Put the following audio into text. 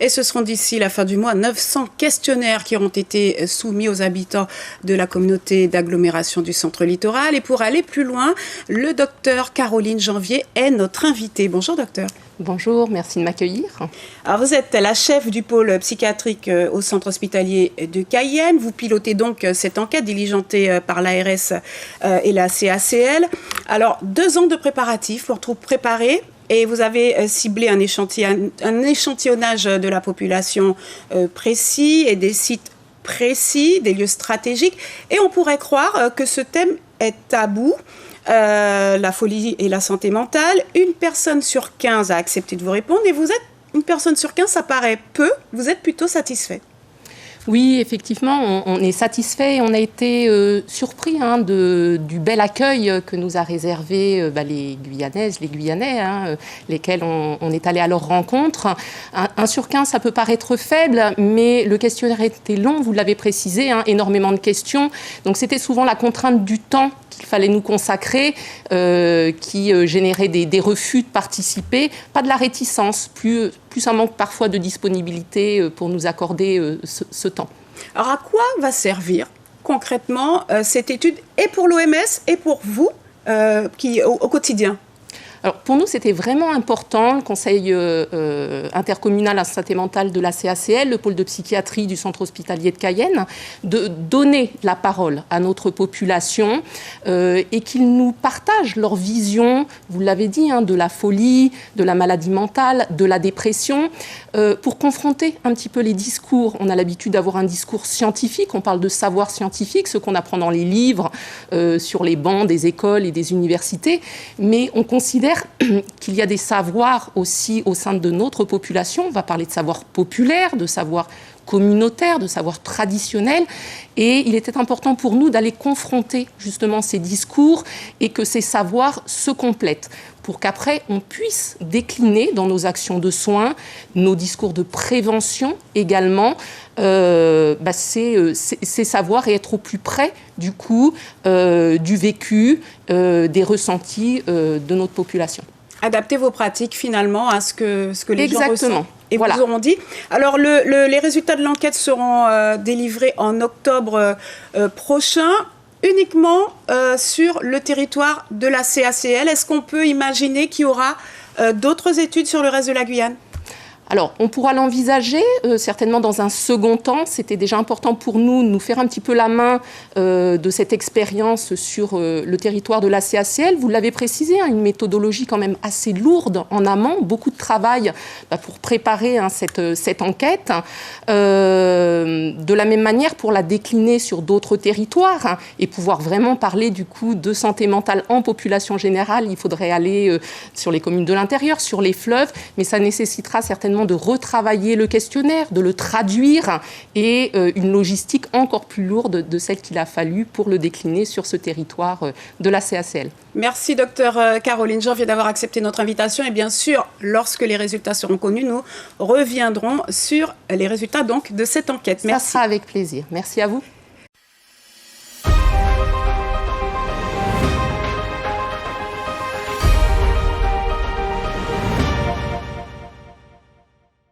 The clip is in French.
Et ce seront d'ici la fin du mois 900 questionnaires qui auront été soumis aux habitants de la communauté d'agglomération du Centre Littoral. Et pour aller plus loin, le docteur Caroline Janvier est notre invitée. Bonjour docteur. Bonjour, merci de m'accueillir. Alors vous êtes la chef du pôle psychiatrique au centre hospitalier de Cayenne. Vous pilotez donc cette enquête diligentée par l'ARS et la CACL. Alors 2 ans de préparatifs pour tout préparer. Et vous avez ciblé un échantillonnage de la population précis et des sites précis, des lieux stratégiques. Et on pourrait croire que ce thème est tabou. La folie et la santé mentale. 1 personne sur 15 a accepté de vous répondre et vous êtes 1 personne sur 15, ça paraît peu, vous êtes plutôt satisfait. Oui, effectivement, on est satisfait et on a été surpris du bel accueil que nous a réservé les Guyanaises, les Guyanais, lesquels on est allé à leur rencontre. 1 sur 15, ça peut paraître faible, mais le questionnaire était long, vous l'avez précisé, énormément de questions. Donc c'était souvent la contrainte du temps qu'il fallait nous consacrer, qui générait des refus de participer, pas de la réticence, plus un manque parfois de disponibilité pour nous accorder ce temps. Alors à quoi va servir concrètement cette étude, et pour l'OMS et pour vous au quotidien ? Alors, pour nous, c'était vraiment important, le Conseil intercommunal à santé mentale de la CACL, le pôle de psychiatrie du centre hospitalier de Cayenne, de donner la parole à notre population et qu'ils nous partagent leur vision, vous l'avez dit, de la folie, de la maladie mentale, de la dépression, pour confronter un petit peu les discours. On a l'habitude d'avoir un discours scientifique, on parle de savoir scientifique, ce qu'on apprend dans les livres, sur les bancs des écoles et des universités, mais on considère qu'il y a des savoirs aussi au sein de notre population. On va parler de savoir populaire, de savoir communautaire, de savoir traditionnel. Et il était important pour nous d'aller confronter justement ces discours et que ces savoirs se complètent pour qu'après on puisse décliner dans nos actions de soins, nos discours de prévention également, ces savoirs et être au plus près du coup du vécu, des ressentis de notre population. Adapter vos pratiques finalement à ce que les gens ressentent. Et voilà. Vous auront dit. Alors, les résultats de l'enquête seront délivrés en octobre prochain, uniquement sur le territoire de la CACL. Est-ce qu'on peut imaginer qu'il y aura d'autres études sur le reste de la Guyane ? Alors, on pourra l'envisager, certainement dans un second temps. C'était déjà important pour nous de nous faire un petit peu la main de cette expérience sur le territoire de la CACL. Vous l'avez précisé, une méthodologie quand même assez lourde en amont, beaucoup de travail pour préparer cette enquête. De la même manière, pour la décliner sur d'autres territoires et pouvoir vraiment parler du coup de santé mentale en population générale, il faudrait aller sur les communes de l'intérieur, sur les fleuves, mais ça nécessitera certainement de retravailler le questionnaire, de le traduire et une logistique encore plus lourde de celle qu'il a fallu pour le décliner sur ce territoire de la CACL. Merci docteur Caroline Janvier d'avoir accepté notre invitation et bien sûr, lorsque les résultats seront connus, nous reviendrons sur les résultats donc de cette enquête. Merci. Ça sera avec plaisir. Merci à vous.